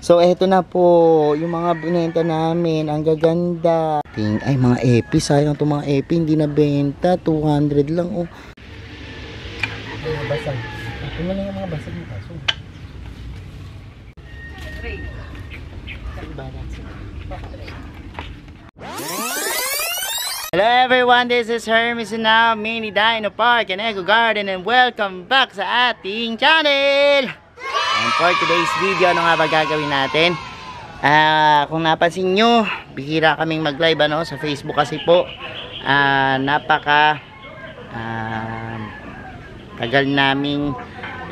So eto na po yung mga binenta namin. Ang gaganda. Ay mga epi. Sayang itong mga epi. Hindi na benta. 200 lang oh. Mga basag. Ito na yung mga basag ng kaso. Hello everyone, this is Hermes and now Mini Dino Park and Eco Garden and welcome back sa ating channel. And for today's video, ano nga ba gagawin natin? Kung napansin nyo, bihira kaming mag-live sa Facebook kasi po napaka tagal naming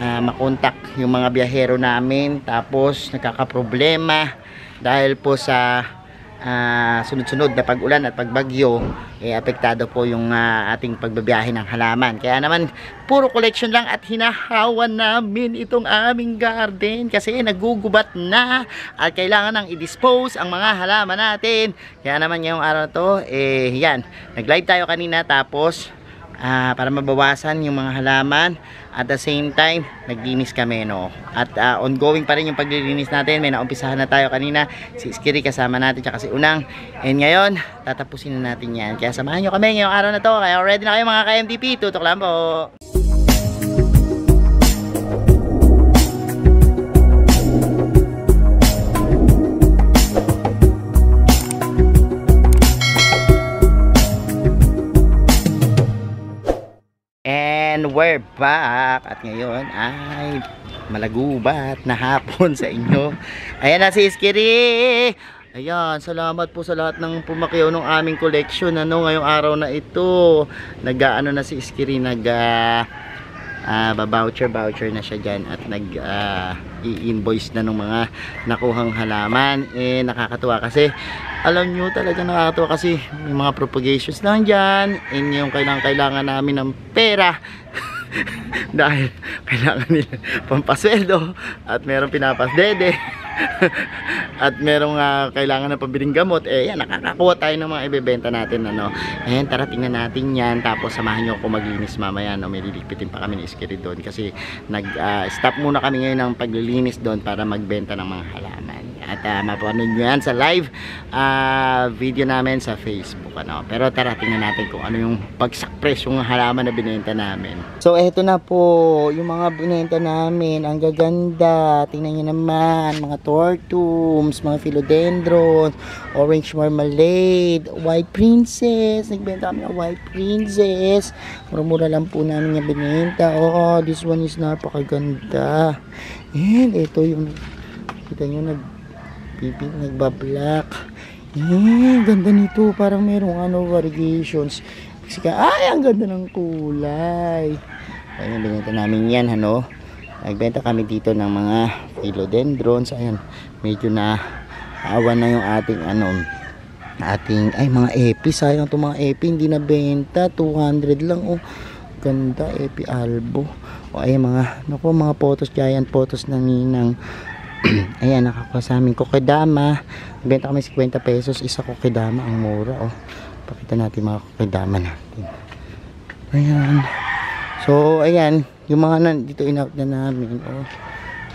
makontak yung mga biyahero namin, tapos nagkakaproblema dahil po sa sunod-sunod na pag-ulan at pagbagyo, apektado po yung ating pagbabiyahe ng halaman. Kaya naman puro collection lang at hinahawan namin itong aming garden kasi nagugubat na at kailangan nang i-dispose ang mga halaman natin. Kaya naman ngayong araw na to, yan, nag-live tayo kanina tapos para mabawasan yung mga halaman. At the same time, naglinis kami, no? At ongoing pa rin yung paglilinis natin. May naumpisahan na tayo kanina. Si Iskiri kasama natin, tsaka si Unang. And ngayon, tatapusin na natin yan. Kaya samahan nyo kami ngayong araw na to. Kaya ready na kayo mga ka-MDP. Tutok lang po. And we're back. At ngayon ay malagubat na hapon sa inyo. Ayan na si Iskiri. Ayan, salamat po sa lahat ng pumakyaw ng aming collection ngayong araw na ito. Nag-ano na si Iskiri, voucher na siya dyan at i-invoice na ng mga nakuhang halaman. Nakakatuwa kasi alam nyo talaga, nakakatuwa kasi may mga propagations lang dyan, yung kailangan namin ng pera dahil kailangan nila pampasweldo at merong pinapasdede at merong kailangan ng pambiling gamot. Yan, nakakakuha tayo ng mga ibebenta natin. Ayan, tara tingnan natin yan, tapos samahan nyo ako maglinis mamaya. May liligpitin pa kami ni Iskiri doon kasi stop muna kami ngayon ng paglilinis doon para magbenta ng mga halaman. At mapanood nyo yan sa live video namin sa Facebook. Pero tara tingnan natin kung ano yung bagsak presyo ng halaman na binenta namin. So eto na po yung mga binenta namin. Ang gaganda. Tingnan nyo naman. Mga tortums, mga philodendrons, orange marmalade, white princess. Nagbenta kami ng white princess. Mura-mura lang po namin yung binenta. Oh, this one is napakaganda. And ito yung kita nyo nagbablock. Ganda nito, parang merong variations. Ay, ang ganda ng kulay. Ayan, binenta namin yan, nagbenta kami dito ng mga philodendrons. Ayan, medyo na awan na yung ating mga epi. Sayang itong mga epi, hindi na benta. 200 lang oh. Ganda, epi albo. Ayan mga photos, giant photos ng ninang. Ayan, nakakuha sa amin kokedama. Benta kami 50 pesos isa kokedama, ang mura oh. Pakita natin mga kokedama natin. Ayan. So ayan, yung mga dito in-out na namin oh.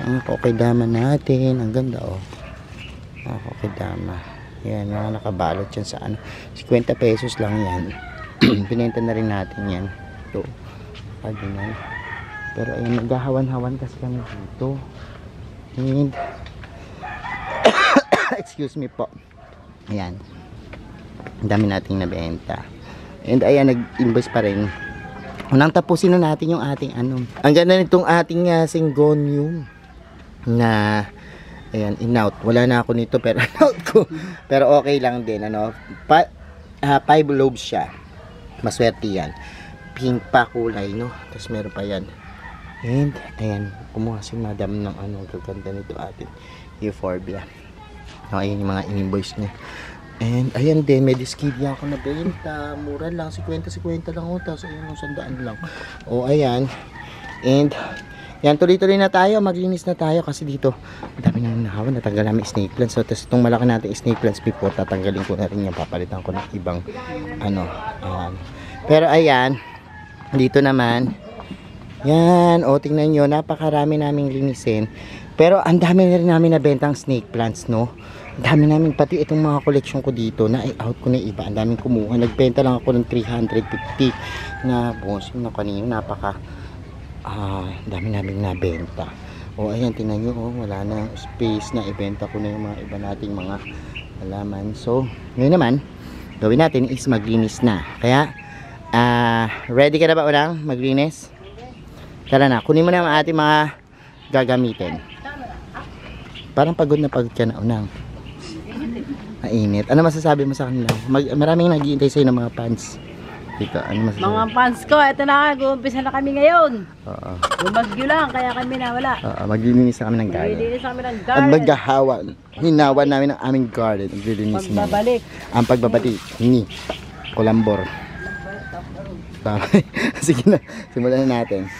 Ang kokedama natin, ang ganda oh. Mga kokedama. Ayan, mga nakabalot yan sa 50 pesos lang yan. Pinenta na rin natin yan. Ito. Adinan. Pero ayan, naghahawan-hawan kasi kami dito. And excuse me po. Ayan, ang dami nating nabenta. And ayan, nag-invoice pa rin. Unang tapusin na natin yung ating ang ganda nitong ating syngonium na ayan, in-out. Wala na ako nito pero in-out ko. Pero okay lang din 5 lobes siya. Maswerte yan. Pink pa kulay Tapos meron pa yan. And ayan, kumuha si madam ng gaganda nito atin, euphorbia. Ayan yung mga in-invoice niya. And ayan din, may diskidia ako na benta. Mura lang, 50-50 lang tapos ayun, 100 lang. Ayan. And yan, tuloy-tuloy na tayo, maglinis na tayo kasi dito ang dami nang nahawan. Natanggal namin snake plants. So tapos itong malaki natin snake plants before, tatanggalin ko na rin yan, papalitan ko ng ibang ayan. Pero ayan, dito naman yan, tingnan nyo, napakarami naming linisin Pero ang dami na rin namin nabentang snake plants, no? Ang dami namin, pati itong mga collection ko dito, na-out ko na iba. Ang daming kumuha. Nagbenta lang ako ng 350 na boss. Yung na kanina, napaka dami namin nabenta. O ayan, tingnan nyo, oh, wala na space na ibenta ko na yung mga iba nating mga halaman. So, ngayon naman, gawin natin is maglinis na. Kaya, ready ka na ba ulang maglinis? Tara na, kunin mo na ang ating mga gagamitin. Parang pagod na pagod ka na unang. Mainit. Ano masasabi mo sa kanila? Maraming nag-iintay sa'yo ng mga pants. Dito, ano masasabi? Mga pants ko, eto na, gumpisa na kami ngayon. Oo. Bumagyo lang, kaya kami nawala. Oo, maglilinis na kami ng garden. Maglilinis kami ng At garden. maghahawan. Hinawan namin ang aming garden. Maglilinis namin. Pagbabalik. Ang pagbabalik ni Colambor. Tama. Sige na, simulan na natin.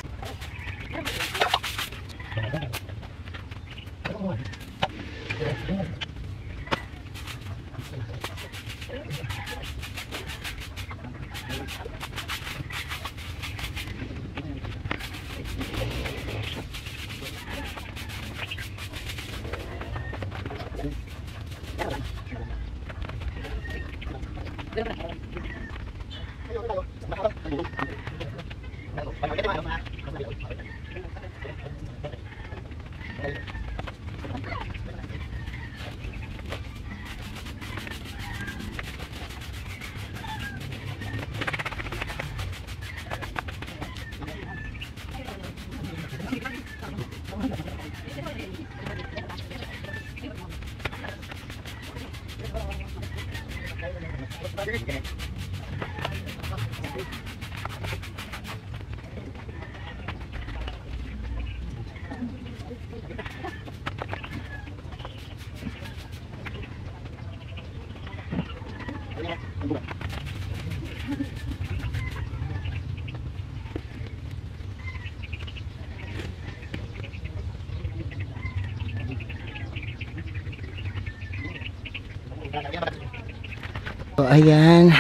So, ayan.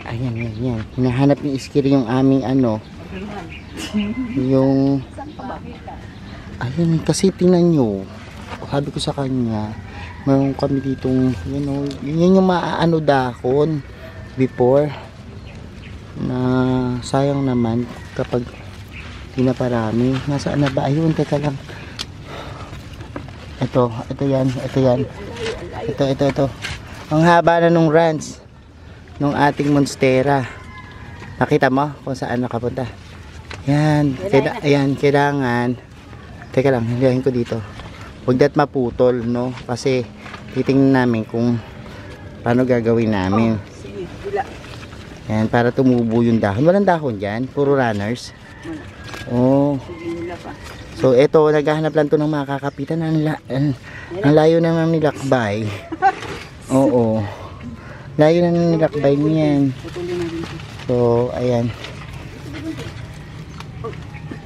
Ayan. Hinahanap ni Iskir yung aming ano. Yung... Ayan, kasi tingnan nyo. Sabi ko sa kanya, mayroon kami ditong, yun yung maaano dahon before. Na sayang naman kapag pinaparami. Nasaan na ba? Ayun, teka lang. Ito yan. Ito. Ang haba na nung ranch nung ating monstera. Nakita mo kung saan nakapunta? Yan. Ayan, kailangan. Teka lang, hindihan ko dito. Huwag dat maputol, no? Kasi titingnan namin kung paano gagawin namin. Yan, para tumubo yung dahon. Walang dahon dyan, puro runners. Oh. So, ito, naghahanap lang to ng mga kakapitan. Ang layo naman nilakbay. Oo. Layo na nilakbay niyan. So, ayan.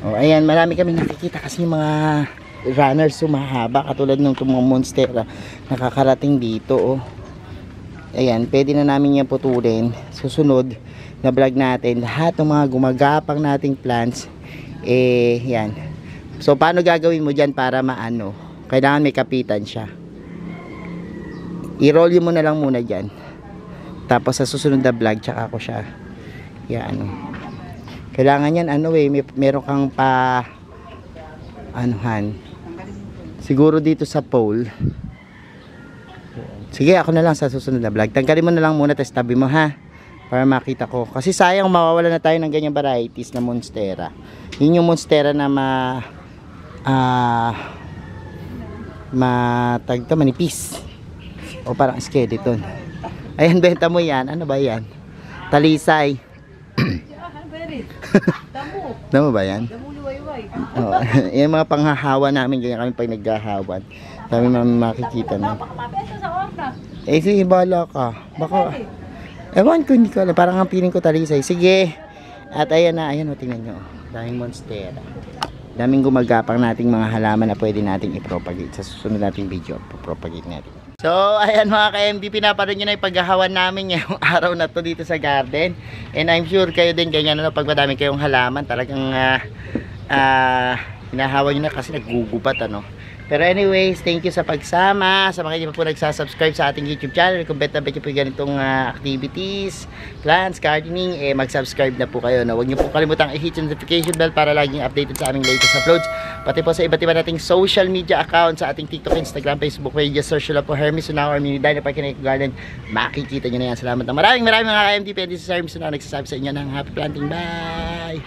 Oh, ayan, marami kami nakikita kasi yung mga runners sumahaba katulad ng mga monstera nakakarating dito. Oh. Ayan, pwede na namin yan putulin. Susunod na vlog natin, lahat ng mga gumagapang nating plants, yan. So, paano gagawin mo dyan para maano? Kailangan may kapitan siya. I-roll mo na lang muna dyan. Tapos sa susunod na vlog, tsaka ako siya. Yan. Kailangan yan, meron kang anuhan. Siguro dito sa pole. Sige, ako na lang sa susunod na vlog. Tanggalin mo na lang muna, tapos tabi mo ha. Para makita ko. Kasi sayang, mawawala na tayo ng ganyang varieties na monstera. Yun yung monstera na manipis. O parang skeleton. Ayan, benta mo yan. Ano ba yan? Talisay. Damo ba yan? Oh, yung mga panghahawa namin, ganyan kami pag naghahawan. Kami makikita na. Sige, bahala ka. Baka, ewan ko, hindi ko alam. Parang ang piling ko talisay. Sige. At ayan na, ayan o, tingnan nyo. Daming monstera. Daming gumagapang nating mga halaman na pwede nating i-propagate. Sa susunod nating video, propagate natin. So, ayan mga ka-MB, pinapanood nyo na yung paghahawan namin ngayong araw na to dito sa garden. And I'm sure kayo din ganyan, pag madami kayong halaman, talagang hinahawa nyo na kasi naggugubat, ano. Pero anyways, thank you sa pagsama. Sa mga hindi pa po nagsasubscribe sa ating YouTube channel, kung bet na bet nyo po ganitong activities, plants, gardening, mag-subscribe na po kayo. No? Huwag nyo po kalimutang i-hit yung notification bell para laging updated sa aming latest uploads. Pati po sa iba't iba nating social media account, sa ating TikTok, Instagram, Facebook page, just search lang po Hermes Sunao or Mini Dino Park and Eco Garden. Makikita nyo na yan. Salamat na maraming mga ka-MTP. This is Hermes Sunao nagsasabi sa inyo ng happy planting. Bye!